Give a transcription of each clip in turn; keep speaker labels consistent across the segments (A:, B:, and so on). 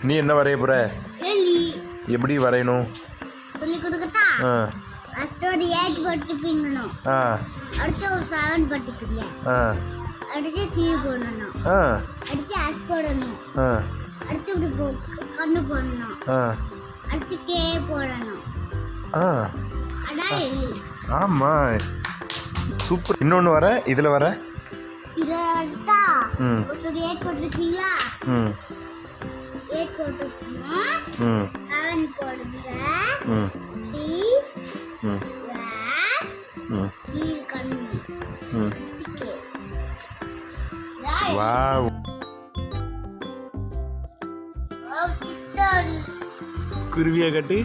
A: நீ என்ன வரைய போற? எப்படி வரையணும்?
B: சொல்லி கொடுக்கட்டா? ஃபர்ஸ்ட் ஒரு 8 போட்டு பின்னணும். அடுத்து ஒரு 7 போட்டுக்கீங்க. அடுத்து C போடணும். அடுத்து S போடணும். அடுத்து இப்படி கண்ணு போடணும். அடுத்து K போடணும். அதான் எலி.
A: ஆமா, சூப்பர். இன்னொன்று வர இதில் வர
B: இதா ஒரு 8 போட்டுருக்கீங்களா? 8 போட்டுருக்கீங்க. 7 போடுங்க. C
A: வாவ், குருவியா கட்டு.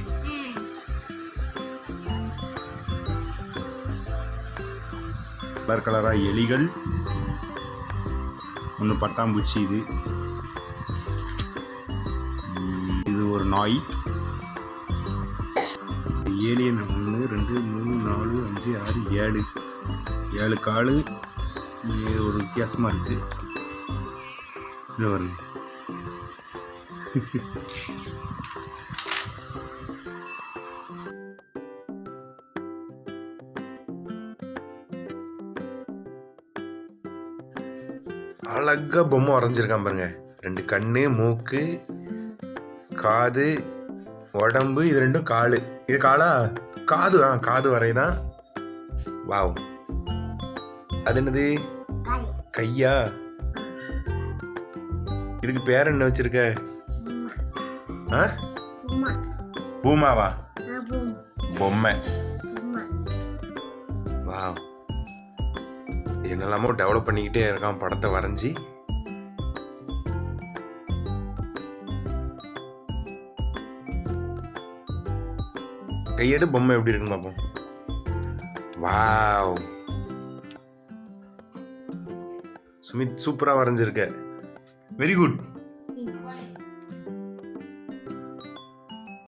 A: கலர் கலரா எலிகள், ஒன்று பட்டாம்பூச்சி, இது ஒரு நாய். ஏலியன் 1 2 3 4 5 6 7 காலு. இது ஒரு வித்தியாசமாக இருக்குது. இது வருங்க. அழகா பொம்மை வரைஞ்சிருக்கான் பாருங்க. 2 கண்ணு, மூக்கு, காது, உடம்பு, இது 2 காலு. இது காலா? காது. காது வரைதான். வாவ், அது என்னது? கையா? இதுக்கு பேர் என்ன வச்சிருக்க? பூமாவா? பொம்மை. வாவ், என்னெல்லாமோ டெவலப் பண்ணிக்கிட்டே இருக்கான் படத்தை வரைஞ்சி. கையெடு பொம்மை எப்படி இருக்குன்னு பார்ப்போம். வாவ், சுமித் சூப்பராக வரைஞ்சிருக்க. Very good.